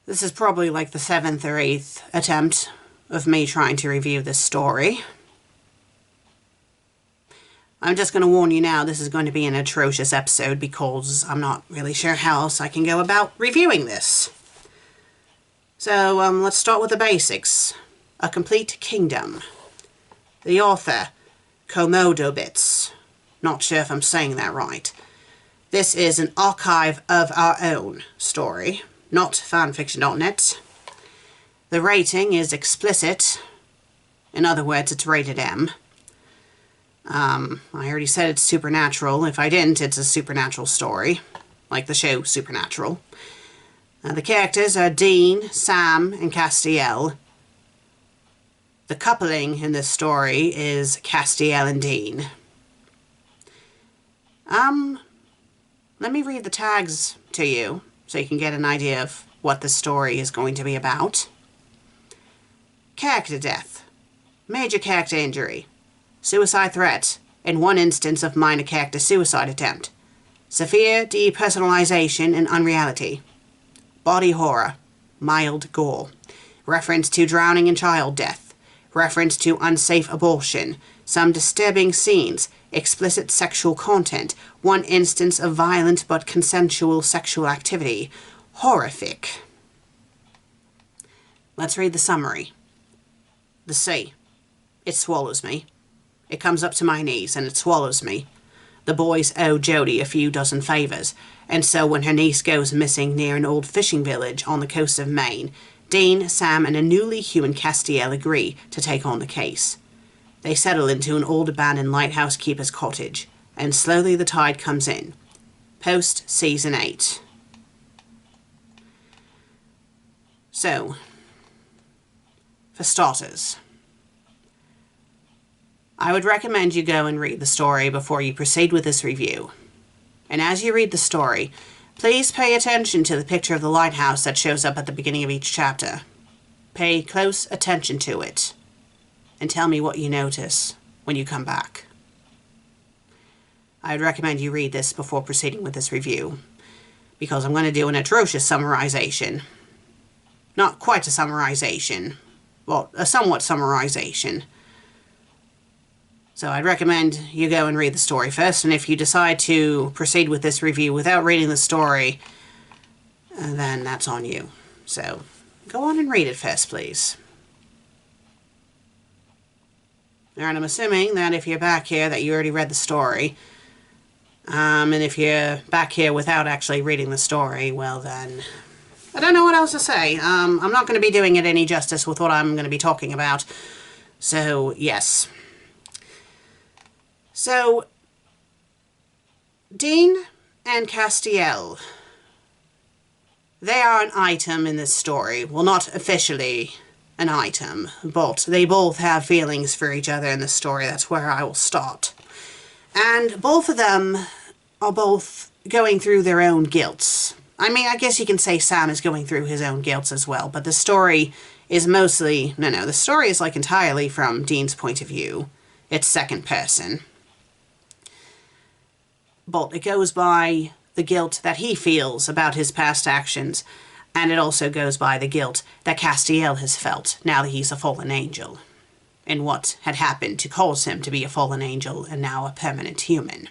This is probably like the 7th or 8th attempt of me trying to review this story. I'm just going to warn you now, this is going to be an atrocious episode because I'm not really sure how else I can go about reviewing this. So, let's start with the basics. A Complete Kingdom. The author, Komodo Bits. Not sure if I'm saying that right. This is an archive of our own story, not fanfiction.net. The rating is explicit. In other words, it's rated M. I already said it's supernatural. If I didn't, it's a supernatural story, like the show Supernatural. The characters are Dean, Sam, and Castiel. The coupling in this story is Castiel and Dean. Let me read the tags to you so you can get an idea of what the story is going to be about. Character death. Major character injury. Suicide threat. In one instance of minor character suicide attempt. Severe depersonalization and unreality. Body horror. Mild gore. Reference to drowning and child death. Reference to unsafe abortion. Some disturbing scenes. Explicit sexual content. One instance of violent but consensual sexual activity. Horrific. Let's read the summary. The sea. It swallows me. It comes up to my knees and it swallows me. The boys owe Jody a few dozen favours, and so when her niece goes missing near an old fishing village on the coast of Maine, Dean, Sam, and a newly human Castiel agree to take on the case. They settle into an old abandoned lighthouse keeper's cottage, and slowly the tide comes in. Post Season 8. So, for starters, I would recommend you go and read the story before you proceed with this review. And as you read the story, please pay attention to the picture of the lighthouse that shows up at the beginning of each chapter. Pay close attention to it, and tell me what you notice when you come back. I would recommend you read this before proceeding with this review, because I'm going to do an atrocious summarization. Not quite a summarization, well, a somewhat summarization. So I'd recommend you go and read the story first, and if you decide to proceed with this review without reading the story, then that's on you. So go on and read it first, please. And I'm assuming that if you're back here that you already read the story, and if you're back here without actually reading the story, well then, I don't know what else to say. I'm not going to be doing it any justice with what I'm going to be talking about. So, yes. So, Dean and Castiel, they are an item in this story. Well, not officially an item, but they both have feelings for each other in this story. That's where I will start. And both of them are both going through their own guilts. I mean, I guess you can say Sam is going through his own guilts as well, but the story is mostly... No, the story is like entirely from Dean's point of view. It's second person. But it goes by the guilt that he feels about his past actions, and it also goes by the guilt that Castiel has felt now that he's a fallen angel, and what had happened to cause him to be a fallen angel and now a permanent human.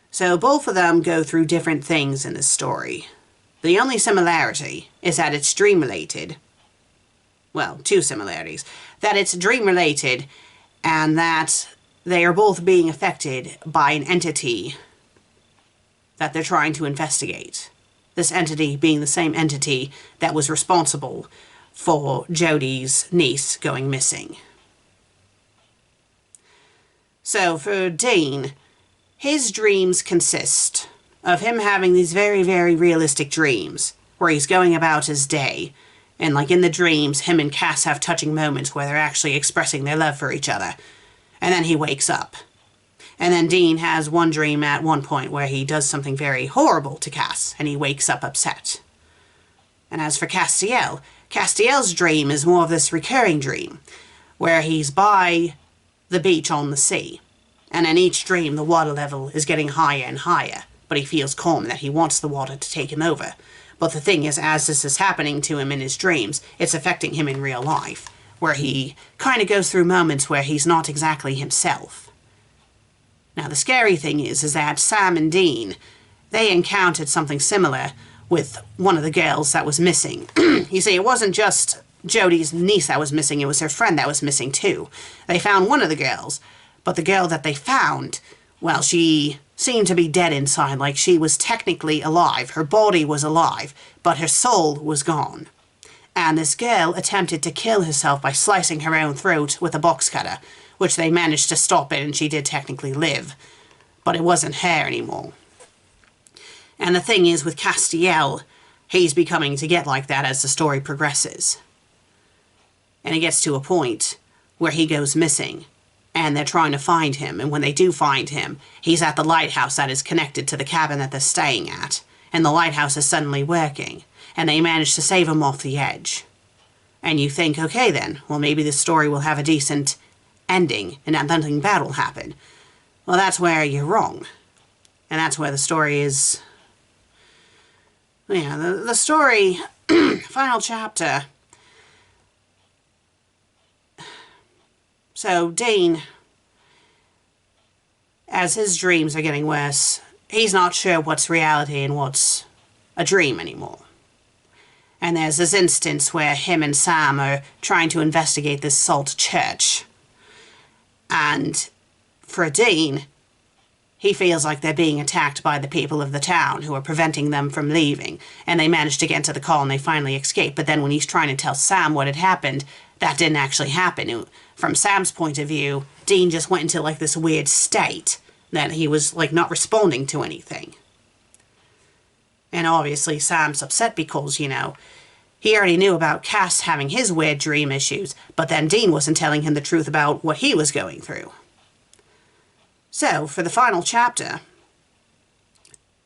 So both of them go through different things in this story. The only similarity is that it's dream-related. Well, two similarities. That it's dream-related, and that they are both being affected by an entity that they're trying to investigate. This entity being the same entity that was responsible for Jody's niece going missing. So for Dean, his dreams consist of him having these very, very realistic dreams where he's going about his day, and like in the dreams, him and Cass have touching moments where they're actually expressing their love for each other. And then he wakes up. And then Dean has one dream at one point where he does something very horrible to Cass, and he wakes up upset. And as for Castiel, Castiel's dream is more of this recurring dream, where he's by the beach on the sea. And in each dream, the water level is getting higher and higher, but he feels calm that he wants the water to take him over. But the thing is, as this is happening to him in his dreams, it's affecting him in real life, where he kind of goes through moments where he's not exactly himself. Now, the scary thing is that Sam and Dean, they encountered something similar with one of the girls that was missing. You see, it wasn't just Jodie's niece that was missing, it was her friend that was missing too. They found one of the girls, but the girl that they found, well, she seemed to be dead inside, like she was technically alive. Her body was alive, but her soul was gone. And this girl attempted to kill herself by slicing her own throat with a box cutter, which they managed to stop it, and she did technically live. But it wasn't her anymore. And the thing is, with Castiel, he's becoming to get like that as the story progresses. And it gets to a point where he goes missing, and they're trying to find him, and when they do find him, he's at the lighthouse that is connected to the cabin that they're staying at, and the lighthouse is suddenly working, and they manage to save him off the edge. And you think, okay then, well maybe this story will have a decent ending, and that nothing bad will happen. Well, that's where you're wrong. And that's where the story is... Yeah, the story, final chapter. So Dean, as his dreams are getting worse, he's not sure what's reality and what's a dream anymore. And there's this instance where him and Sam are trying to investigate this Salt Church. And for Dean, he feels like they're being attacked by the people of the town who are preventing them from leaving. And they manage to get into the car and they finally escape. But then when he's trying to tell Sam what had happened, that didn't actually happen. From Sam's point of view, Dean just went into like this weird state that he was like not responding to anything. And obviously Sam's upset because, you know, he already knew about Cass having his weird dream issues, but then Dean wasn't telling him the truth about what he was going through. So, for the final chapter,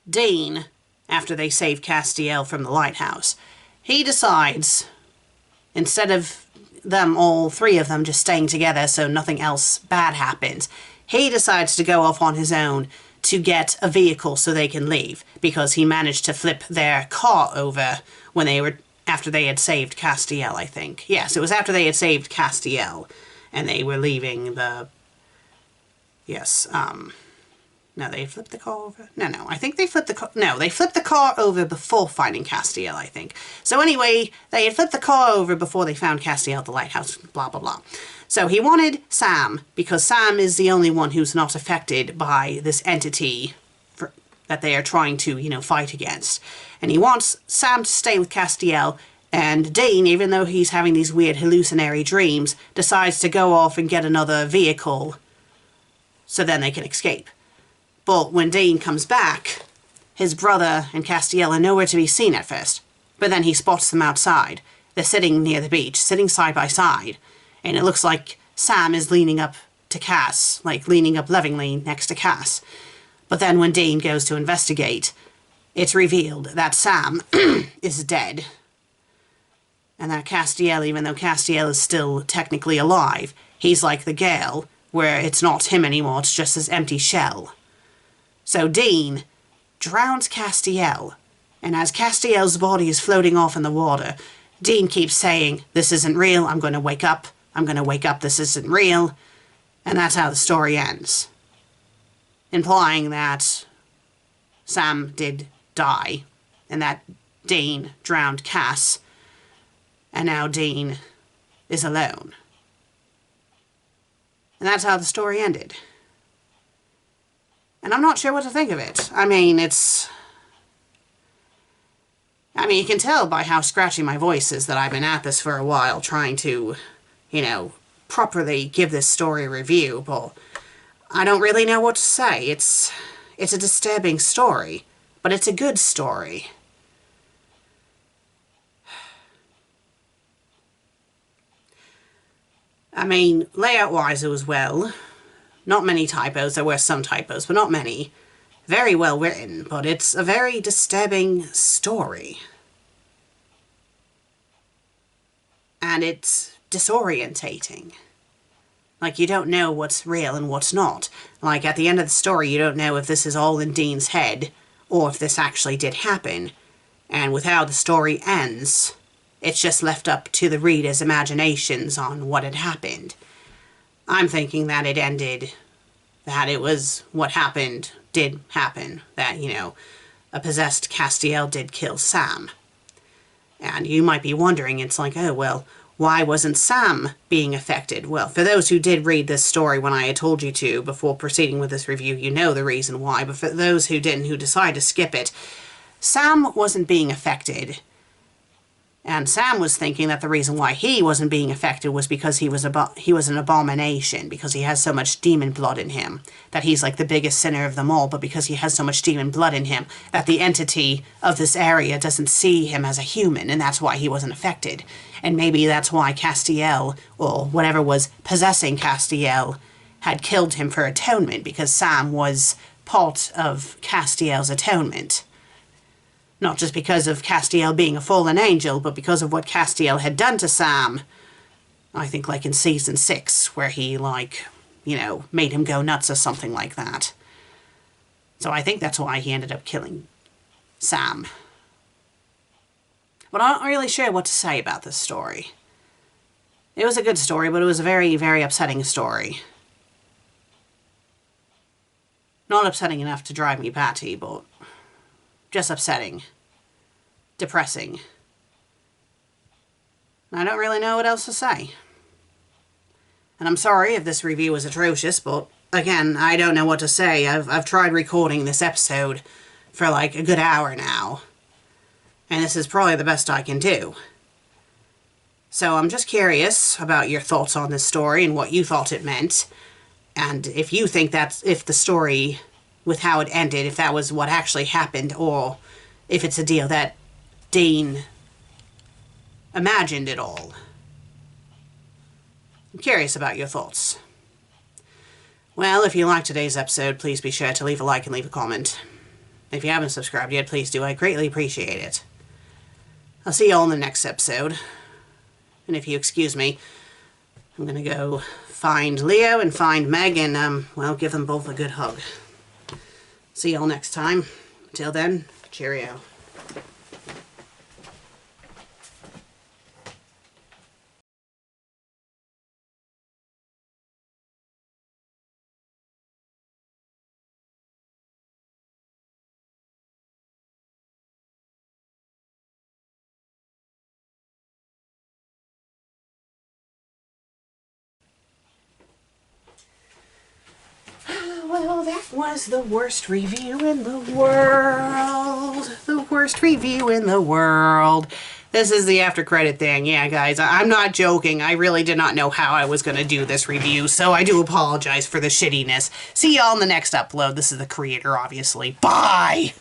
Dean, after they save Castiel from the lighthouse, he decides, instead of them, all three of them, just staying together so nothing else bad happens, he decides to go off on his own to get a vehicle so they can leave, because he managed to flip their car over when they were, after they had saved Castiel, I think. Yes, it was after they had saved Castiel, and they were leaving the... Yes, no, they flipped the car over? No, I think they flipped the car... No, they flipped the car over before finding Castiel, I think. So anyway, they had flipped the car over before they found Castiel at the lighthouse, blah, blah, blah. So he wanted Sam, because Sam is the only one who's not affected by this entity that they are trying to, you know, fight against. And he wants Sam to stay with Castiel, and Dean, even though he's having these weird hallucinatory dreams, decides to go off and get another vehicle so then they can escape. But when Dean comes back, his brother and Castiel are nowhere to be seen at first. But then he spots them outside. They're sitting near the beach, sitting side by side. And it looks like Sam is leaning up to Cass, like leaning up lovingly next to Cass. But then when Dean goes to investigate, it's revealed that Sam is dead. And that Castiel, even though Castiel is still technically alive, he's like the girl, where it's not him anymore, it's just this empty shell. So Dean drowns Castiel, and as Castiel's body is floating off in the water, Dean keeps saying, "This isn't real, I'm going to wake up, I'm going to wake up, this isn't real," and that's how the story ends. Implying that Sam did die, and that Dean drowned Cass, and now Dean is alone. And that's how the story ended. And I'm not sure what to think of it. I mean, you can tell by how scratchy my voice is that I've been at this for a while trying to, you know, properly give this story a review, but I don't really know what to say. It's a disturbing story, but it's a good story. I mean, layout-wise it was well. Not many typos. There were some typos, but not many. Very well written, but it's a very disturbing story. And it's disorientating. Like, you don't know what's real and what's not. Like, at the end of the story, you don't know if this is all in Dean's head, or if this actually did happen. And with how the story ends, it's just left up to the reader's imaginations on what had happened. I'm thinking that it ended, that it was what happened did happen. That, you know, a possessed Castiel did kill Sam. And you might be wondering, it's like, oh, well, why wasn't Sam being affected? Well, for those who did read this story when I had told you to before proceeding with this review, you know the reason why. But for those who didn't, who decided to skip it, Sam wasn't being affected. And Sam was thinking that the reason why he wasn't being affected was because he was an abomination, because he has so much demon blood in him, that he's like the biggest sinner of them all, but because he has so much demon blood in him, that the entity of this area doesn't see him as a human, and that's why he wasn't affected. And maybe that's why Castiel, or whatever was possessing Castiel, had killed him for atonement, because Sam was part of Castiel's atonement. Not just because of Castiel being a fallen angel, but because of what Castiel had done to Sam. I think like in season 6, where he, like, you know, made him go nuts or something like that. So I think that's why he ended up killing Sam. But I'm not really sure what to say about this story. It was a good story, but it was a very, very upsetting story. Not upsetting enough to drive me batty, but just upsetting. Depressing. I don't really know what else to say. And I'm sorry if this review was atrocious, but again, I don't know what to say. I've tried recording this episode for like a good hour now, and this is probably the best I can do. So I'm just curious about your thoughts on this story and what you thought it meant, and if you think that if the story, with how it ended, if that was what actually happened, or if it's a deal that Dean imagined it all. I'm curious about your thoughts. Well, if you liked today's episode, please be sure to leave a like and leave a comment. If you haven't subscribed yet, please do. I greatly appreciate it. I'll see you all in the next episode. And if you excuse me, I'm gonna go find Leo and find Meg and, well, give them both a good hug. See you all next time. Until then, cheerio. Well, that was the worst review in the world. The worst review in the world. This is the after credit thing. Yeah, guys, I'm not joking. I really did not know how I was going to do this review, so I do apologize for the shittiness. See y'all in the next upload. This is the creator, obviously. Bye!